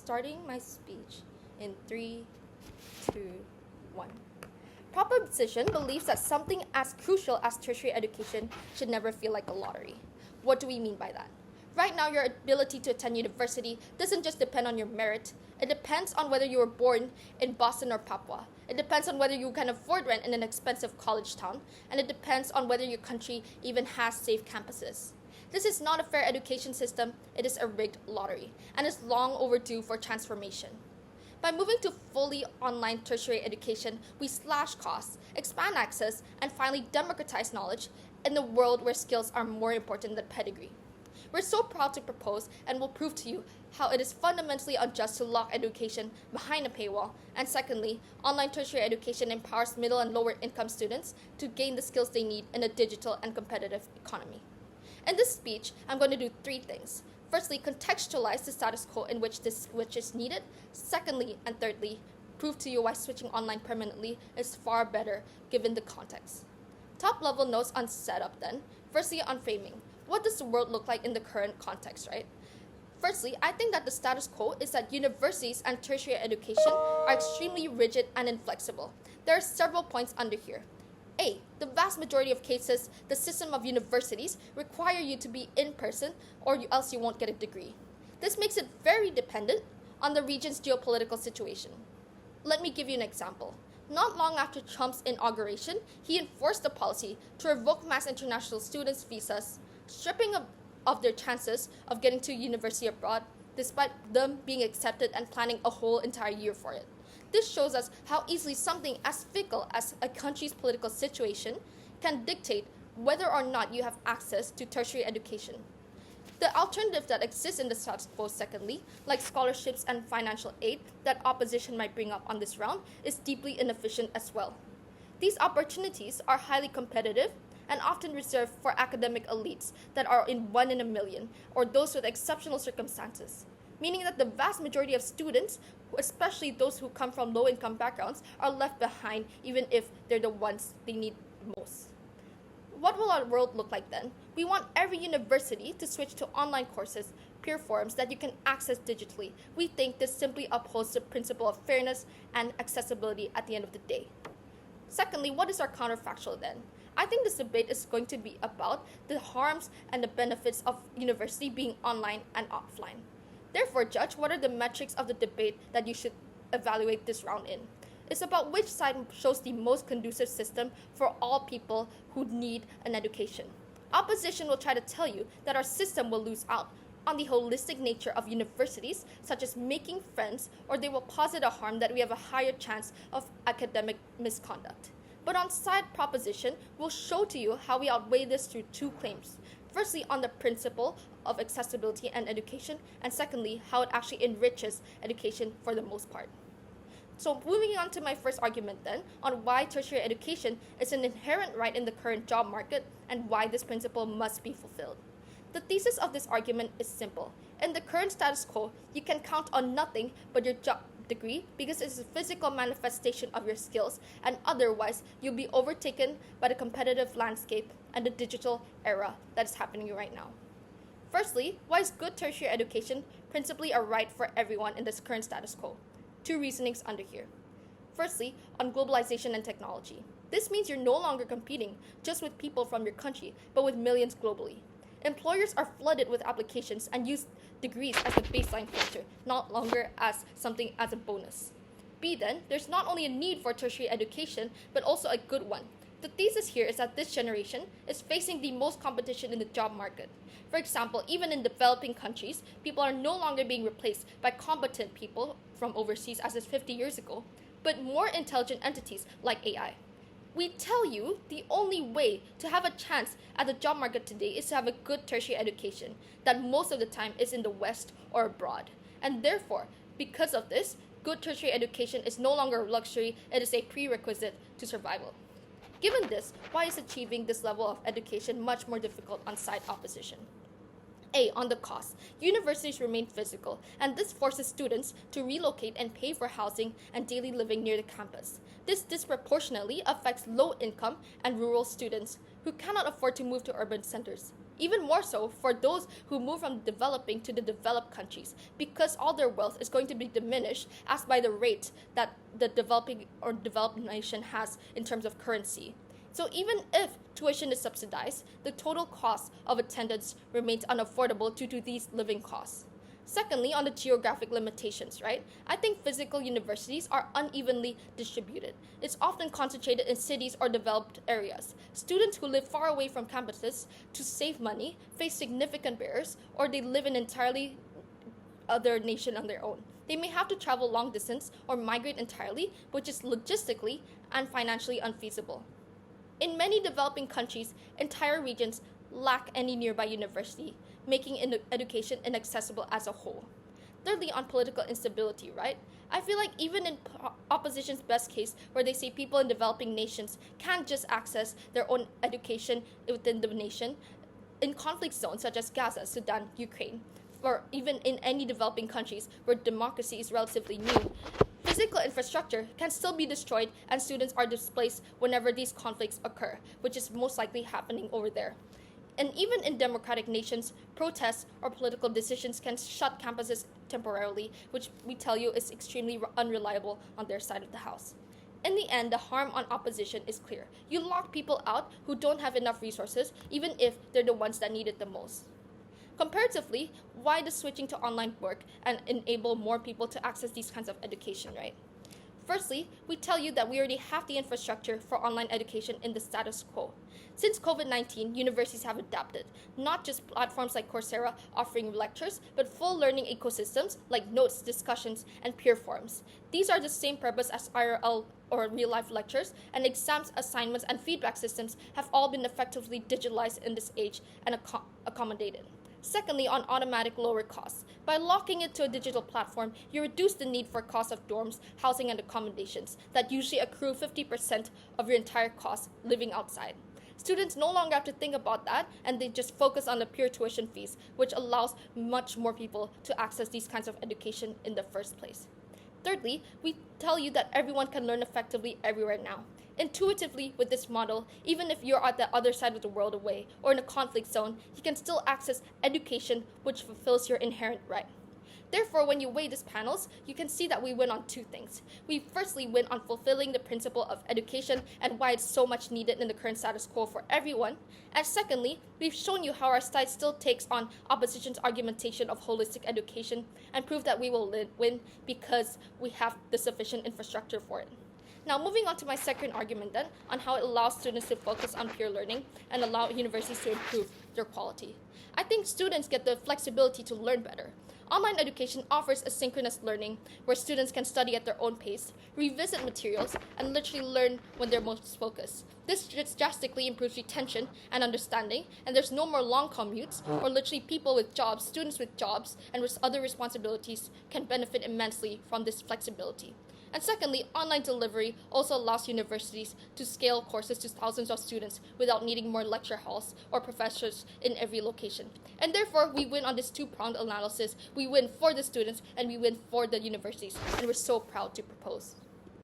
starting my speech in 3, 2, 1. Proposition believes that something as crucial as tertiary education should never feel like a lottery. What do we mean by that? Right now, your ability to attend university doesn't just depend on your merit. It depends on whether you were born in Boston or Papua. It depends on whether you can afford rent in an expensive college town. And it depends on whether your country even has safe campuses. This is not a fair education system. It is a rigged lottery, and is long overdue for transformation. By moving to fully online tertiary education, we slash costs, expand access, and finally democratize knowledge in a world where skills are more important than pedigree. We're so proud to propose and will prove to you how it is fundamentally unjust to lock education behind a paywall, and secondly, online tertiary education empowers middle and lower income students to gain the skills they need in a digital and competitive economy. In this speech, I'm going to do 3 things. Firstly, contextualize the status quo in which this switch is needed. Secondly, and thirdly, prove to you why switching online permanently is far better given the context. Top level notes on setup then. Firstly, on framing. What does the world look like in the current context, right? Firstly, I think that the status quo is that universities and tertiary education are extremely rigid and inflexible. There are several points under here. A, the vast majority of cases, the system of universities require you to be in person or else you won't get a degree. This makes it very dependent on the region's geopolitical situation. Let me give you an example. Not long after Trump's inauguration, he enforced a policy to revoke mass international students' visas, stripping of their chances of getting to university abroad, despite them being accepted and planning a whole entire year for it. This shows us how easily something as fickle as a country's political situation can dictate whether or not you have access to tertiary education. The alternative that exists in the status quo, secondly, like scholarships and financial aid that opposition might bring up on this round, is deeply inefficient as well. These opportunities are highly competitive and often reserved for academic elites that are in 1 in a million, or those with exceptional circumstances, meaning that the vast majority of students, especially those who come from low-income backgrounds, are left behind even if they're the ones they need most. What will our world look like then? We want every university to switch to online courses, peer forums that you can access digitally. We think this simply upholds the principle of fairness and accessibility at the end of the day. Secondly, what is our counterfactual then? I think this debate is going to be about the harms and the benefits of university being online and offline. Therefore, judge what are the metrics of the debate that you should evaluate this round in. It's about which side shows the most conducive system for all people who need an education. Opposition will try to tell you that our system will lose out on the holistic nature of universities, such as making friends, or they will posit a harm that we have a higher chance of academic misconduct. But on side proposition, we'll show to you how we outweigh this through 2 claims. Firstly, on the principle of accessibility and education, and secondly, how it actually enriches education for the most part. So moving on to my first argument then, on why tertiary education is an inherent right in the current job market and why this principle must be fulfilled. The thesis of this argument is simple. In the current status quo, you can count on nothing but your job degree because it's a physical manifestation of your skills, and otherwise you'll be overtaken by the competitive landscape and the digital era that is happening right now. Firstly, why is good tertiary education principally a right for everyone in this current status quo? 2 reasonings under here. Firstly, on globalization and technology. This means you're no longer competing just with people from your country, but with millions globally. Employers are flooded with applications and use degrees as the baseline filter, not longer as something as a bonus. B then, there's not only a need for tertiary education, but also a good one. The thesis here is that this generation is facing the most competition in the job market. For example, even in developing countries, people are no longer being replaced by competent people from overseas as is 50 years ago, but more intelligent entities like AI. We tell you the only way to have a chance at the job market today is to have a good tertiary education that most of the time is in the West or abroad. And therefore, because of this, good tertiary education is no longer a luxury, it is a prerequisite to survival. Given this, why is achieving this level of education much more difficult on side opposition? A, on the cost. Universities remain physical, and this forces students to relocate and pay for housing and daily living near the campus. This disproportionately affects low-income and rural students who cannot afford to move to urban centers. Even more so for those who move from the developing to the developed countries, because all their wealth is going to be diminished as by the rate that the developing or developed nation has in terms of currency. So even if tuition is subsidized, the total cost of attendance remains unaffordable due to these living costs. Secondly, on the geographic limitations, right? I think physical universities are unevenly distributed. It's often concentrated in cities or developed areas. Students who live far away from campuses to save money face significant barriers, or they live in entirely other nation on their own. They may have to travel long distance or migrate entirely, which is logistically and financially unfeasible. In many developing countries, entire regions lack any nearby university, making education inaccessible as a whole. Thirdly, on political instability, right? I feel like even in opposition's best case, where they say people in developing nations can't just access their own education within the nation, in conflict zones such as Gaza, Sudan, Ukraine, or even in any developing countries where democracy is relatively new, physical infrastructure can still be destroyed and students are displaced whenever these conflicts occur, which is most likely happening over there. And even in democratic nations, protests or political decisions can shut campuses temporarily, which we tell you is extremely unreliable on their side of the house. In the end, the harm on opposition is clear. You lock people out who don't have enough resources, even if they're the ones that need it the most. Comparatively, why does switching to online work and enable more people to access these kinds of education, right? Firstly, we tell you that we already have the infrastructure for online education in the status quo. Since COVID-19, universities have adapted, not just platforms like Coursera offering lectures, but full learning ecosystems like notes, discussions, and peer forums. These are the same purpose as IRL or real-life lectures, and exams, assignments, and feedback systems have all been effectively digitalized in this age and accommodated. Secondly, on automatic lower costs. By locking it to a digital platform, you reduce the need for cost of dorms, housing, and accommodations that usually accrue 50% of your entire cost living outside. Students no longer have to think about that, and they just focus on the pure tuition fees, which allows much more people to access these kinds of education in the first place. Thirdly, we tell you that everyone can learn effectively everywhere now. Intuitively, with this model, even if you're at the other side of the world away or in a conflict zone, you can still access education which fulfills your inherent right. Therefore, when you weigh these panels, you can see that we win on two things. We firstly win on fulfilling the principle of education and why it's so much needed in the current status quo for everyone. And secondly, we've shown you how our side still takes on opposition's argumentation of holistic education and prove that we will win because we have the sufficient infrastructure for it. Now, moving on to my second argument then, on how it allows students to focus on peer learning and allow universities to improve their quality. I think students get the flexibility to learn better. Online education offers asynchronous learning where students can study at their own pace, revisit materials, and literally learn when they're most focused. This drastically improves retention and understanding, and there's no more long commutes, or literally people with jobs, students with jobs, and with other responsibilities can benefit immensely from this flexibility. And secondly, online delivery also allows universities to scale courses to thousands of students without needing more lecture halls or professors in every location. And therefore, we win on this two-pronged analysis. We win for the students and we win for the universities. And we're so proud to propose.